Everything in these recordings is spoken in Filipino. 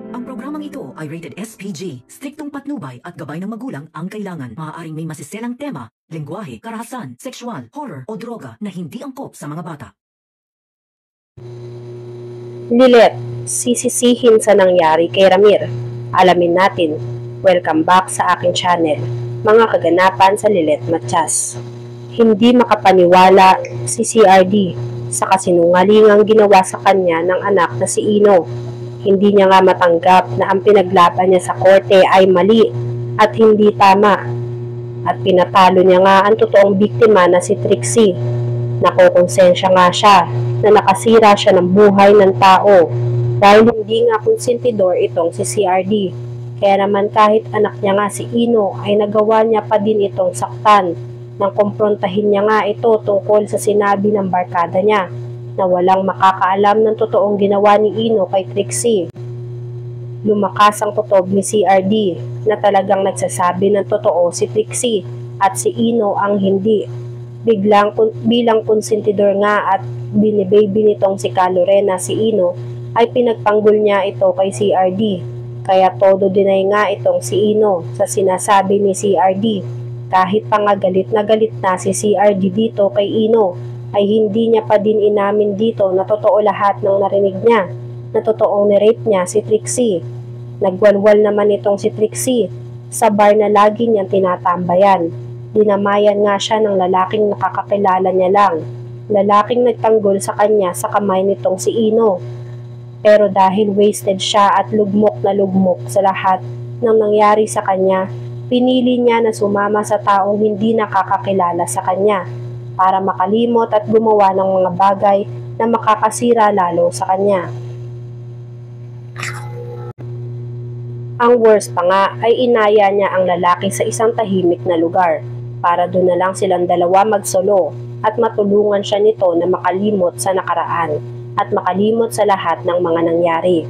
Ang programang ito ay rated SPG. Striktong patnubay at gabay ng magulang ang kailangan. Maaaring may masiselang tema, lengguwahe, karahasan, sexual, horror o droga na hindi angkop sa mga bata. Lilet, sisisihin sa nangyari kay Ramir. Alamin natin. Welcome back sa aking channel. Mga kaganapan sa Lilet Matias. Hindi makapaniwala si CRD sa kasinungalingang ginawa sa kanya ng anak na si Ino. Hindi niya nga matanggap na ang pinaglaban niya sa korte ay mali at hindi tama. At pinatalo niya nga ang totoong biktima na si Trixie. Nakokonsensya nga siya na nakasira siya ng buhay ng tao dahil hindi nga konsentidor itong si CRD. Kaya naman kahit anak niya nga si Ino ay nagawa niya pa din itong saktan nang kumprontahin niya nga ito tungkol sa sinabi ng barkada niya na walang makakaalam ng totoong ginawa ni Ino kay Trixie. Lumakas ang kutob ni CRD na talagang nagsasabi ng totoo si Trixie at si Ino ang hindi. Bilang konsentidor nga at binibaby nitong si Calorena si Ino ay pinagtanggol niya ito kay CRD. Kaya todo dinay nga itong si Ino sa sinasabi ni CRD. Kahit pa nga galit na si CRD dito kay Ino, ay hindi niya pa din inamin dito na totoo lahat ng narinig niya, na totoong nirape niya si Trixie. Nagwalwal naman itong si Trixie sa bar na lagi niyang tinatambayan. Dinamayan nga siya ng lalaking nakakakilala niya lang, lalaking nagtanggol sa kanya sa kamay nitong si Ino. Pero dahil wasted siya at lugmok na lugmok sa lahat ng nangyari sa kanya, pinili niya na sumama sa taong hindi nakakakilala sa kanya para makalimot at gumawa ng mga bagay na makakasira lalo sa kanya. Ang worst pa nga ay inaya niya ang lalaki sa isang tahimik na lugar para doon na lang silang dalawa magsolo at matulungan siya nito na makalimot sa nakaraan at makalimot sa lahat ng mga nangyari.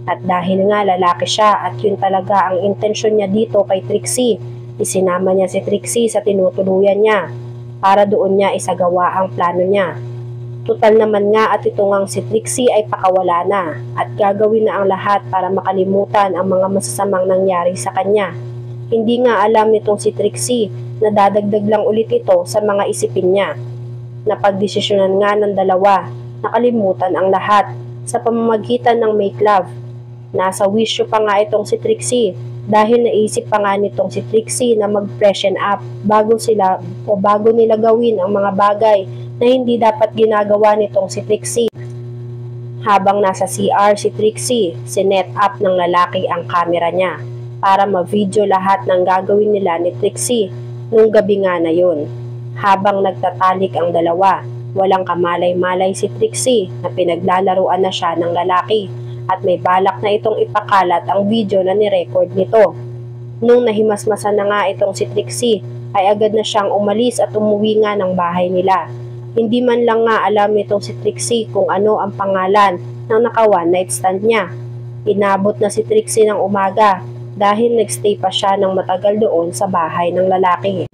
At dahil nga lalaki siya at yun talaga ang intensyon niya dito kay Trixie, isinama niya si Trixie sa tinutuluyan niya para doon niya isagawa ang plano niya. Tutal naman nga at ito ngang si Trixie ay pakawala na at gagawin na ang lahat para makalimutan ang mga masasamang nangyari sa kanya. Hindi nga alam nitong si Trixie na dadagdag lang ulit ito sa mga isipin niya. Napagdesisyonan nga ng dalawa, nakalimutan ang lahat sa pamamagitan ng make love. Nasa wisyo pa nga itong si Trixie dahil naisip pa nga nitong si Trixie na mag-freshen up bago nila gawin ang mga bagay na hindi dapat ginagawa nitong si Trixie. Habang nasa CR si Trixie, sinet up ng lalaki ang camera niya para ma-video lahat ng gagawin nila ni Trixie nung gabi nga na yun. Habang nagtatalik ang dalawa, walang kamalay-malay si Trixie na pinaglalaruan na siya ng lalaki at may balak na itong ipakalat ang video na nirecord nito. Nung nahimasmasan na nga itong si Trixie, ay agad na siyang umalis at umuwi nga ng bahay nila. Hindi man lang nga alam nitong si Trixie kung ano ang pangalan ng naka-one night stand niya. Inabot na si Trixie ng umaga dahil nagstay pa siya ng matagal doon sa bahay ng lalaki.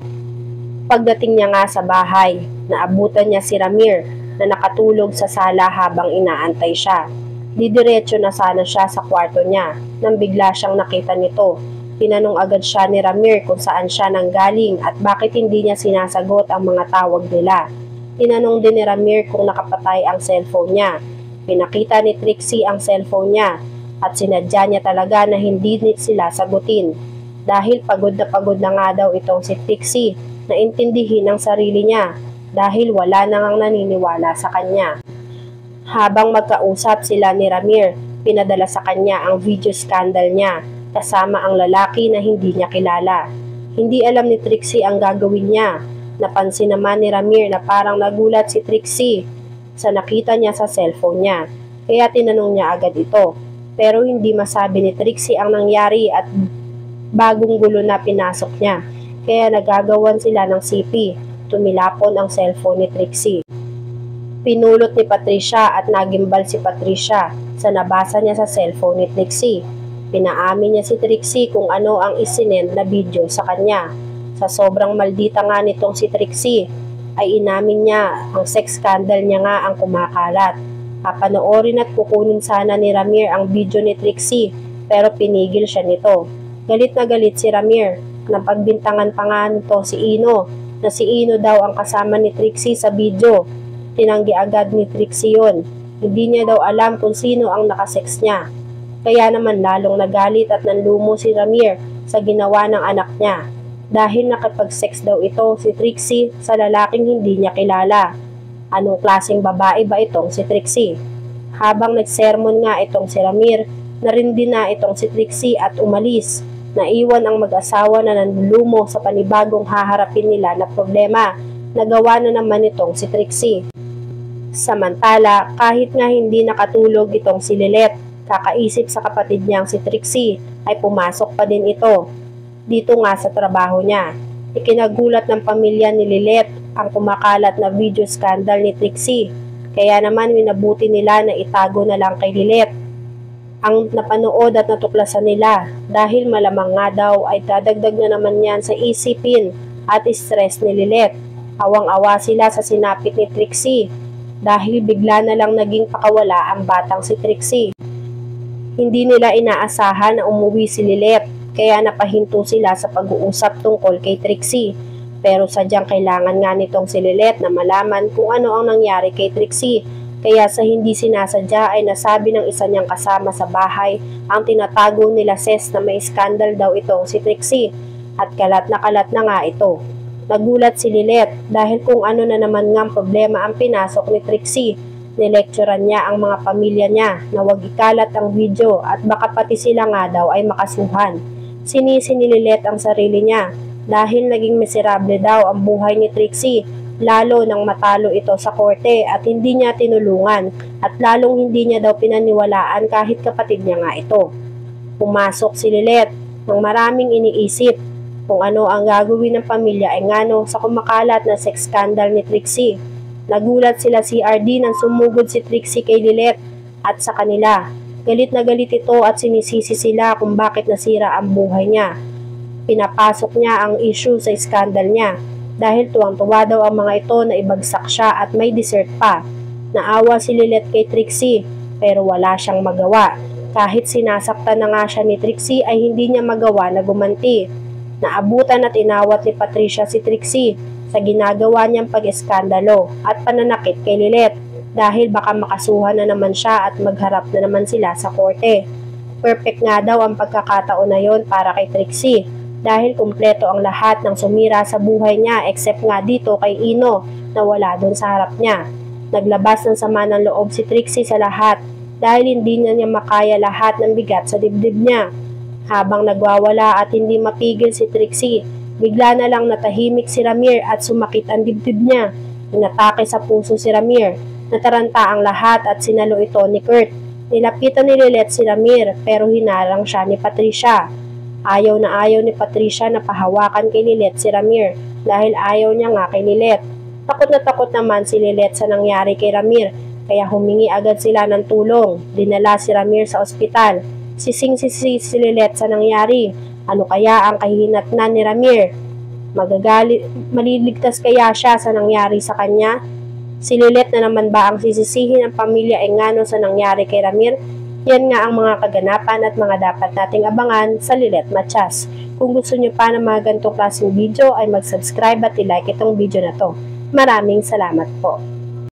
Pagdating niya nga sa bahay, naabutan niya si Ramir na nakatulog sa sala habang inaantay siya. Didiretso na sana siya sa kwarto niya nang bigla siyang nakita nito. Tinanong agad siya ni Ramir kung saan siya nanggaling at bakit hindi niya sinasagot ang mga tawag nila. Tinanong din ni Ramir kung nakapatay ang cellphone niya. Pinakita ni Trixie ang cellphone niya at sinadya niya talaga na hindi sila sagutin. Dahil pagod na nga daw itong si Trixie na intindihin ang sarili niya dahil wala na ngang naniniwala sa kanya. Habang magkausap sila ni Ramir, pinadala sa kanya ang video scandal niya kasama ang lalaki na hindi niya kilala. Hindi alam ni Trixie ang gagawin niya. Napansin naman ni Ramir na parang nagulat si Trixie sa nakita niya sa cellphone niya, kaya tinanong niya agad ito. Pero hindi masabi ni Trixie ang nangyari at bagong gulo na pinasok niya, kaya nagagawan sila ng CP. Tumilapon ang cellphone ni Trixie. Pinulot ni Patricia at nagimbal si Patricia sa nabasa niya sa cellphone ni Trixie. Pinaamin niya si Trixie kung ano ang isinend na video sa kanya. Sa sobrang maldita nga nitong si Trixie, ay inamin niya ang sex scandal niya nga ang kumakalat. Papanoorin at kukunin sana ni Ramir ang video ni Trixie pero pinigil siya nito. Galit na galit si Ramir. Napagbintangan pa nga nito si Ino na si Ino daw ang kasama ni Trixie sa video. Tinanggi agad ni Trixie yun. Hindi niya daw alam kung sino ang nakasex niya. Kaya naman lalong nagalit at nanlumo si Ramir sa ginawa ng anak niya. Dahil nakipag-sex daw ito si Trixie sa lalaking hindi niya kilala. Anong klaseng babae ba itong si Trixie? Habang nagsermon nga itong si Ramir, narindi na itong si Trixie at umalis. Naiwan ang mag-asawa na nanlulumo sa panibagong haharapin nila na problema. Nagawa na naman itong si Trixie. Samantala, kahit nga hindi nakatulog itong si Lilet, kakaisip sa kapatid niyang si Trixie, ay pumasok pa din ito. Dito nga sa trabaho niya. Ikinagulat ng pamilya ni Lilet ang kumakalat na video scandal ni Trixie. Kaya naman minabuti nila na itago na lang kay Lilet ang napanood at natuklasan nila dahil malamang nga daw ay dadagdag na naman yan sa isipin at stress ni Lilet. Awang-awa sila sa sinapit ni Trixie dahil bigla na lang naging pakawala ang batang si Trixie. Hindi nila inaasahan na umuwi si Lilet kaya napahinto sila sa pag-uusap tungkol kay Trixie. Pero sadyang kailangan nga nitong si Lilet na malaman kung ano ang nangyari kay Trixie. Kaya sa hindi sinasadya ay nasabi ng isa niyang kasama sa bahay ang tinatago nila Ses na may skandal daw itong si Trixie at kalat na nga ito. Nagulat si Lilet dahil kung ano na naman nga problema ang pinasok ni Trixie. Nilekturan niya ang mga pamilya niya na huwag ikalat ang video at baka pati sila nga daw ay makasuhan. Sinisi ni Lilet ang sarili niya dahil naging miserable daw ang buhay ni Trixie. Lalo nang matalo ito sa korte at hindi niya tinulungan at lalong hindi niya daw pinaniwalaan kahit kapatid niya nga ito. Pumasok si Lilet ng maraming iniisip kung ano ang gagawin ng pamilya ay ngano sa kumakalat na sex scandal ni Trixie. Nagulat sila si RD nang sumugod si Trixie kay Lilet at sa kanila. Galit na galit ito at sinisisi sila kung bakit nasira ang buhay niya. Pinapasok niya ang issue sa scandal niya. Dahil tuwang-tuwa daw ang mga ito na ibagsak siya at may dessert pa. Naawa si Lilet kay Trixie pero wala siyang magawa. Kahit sinasaktan na nga siya ni Trixie ay hindi niya magawa na gumanti. Naabutan at inawat ni Patricia si Trixie sa ginagawa niyang pag-eskandalo at pananakit kay Lilet dahil baka makasuhan na naman siya at magharap na naman sila sa korte. Perfect nga daw ang pagkakataon na yon para kay Trixie. Dahil kumpleto ang lahat ng sumira sa buhay niya except nga dito kay Ino na wala doon sa harap niya. Naglabas ng sama ng loob si Trixie sa lahat dahil hindi niya makaya lahat ng bigat sa dibdib niya. Habang nagwawala at hindi mapigil si Trixie, bigla na lang natahimik si Ramir at sumakit ang dibdib niya. Inatake sa puso si Ramir. Nataranta ang lahat at sinalo ito ni Kurt. Nilapitan ni Lilet si Ramir pero hinarang siya ni Patricia. Ayaw ni Patricia na pahawakan kay Lilet si Ramir dahil ayaw niya nga kay Lilet. Takot na takot naman si Lilet sa nangyari kay Ramir kaya humingi agad sila ng tulong. Dinala si Ramir sa ospital. Sising-sisi si Lilet sa nangyari. Ano kaya ang kahihinatnan ni Ramir? Maliligtas kaya siya sa nangyari sa kanya? Si Lilet na naman ba ang sisisihin ng pamilya ay ngano sa nangyari kay Ramir? Yan nga ang mga kaganapan at mga dapat nating abangan sa Lilet Matias. Kung gusto nyo pa ng mga ganitong klaseng video ay mag-subscribe at i-like itong video na to. Maraming salamat po.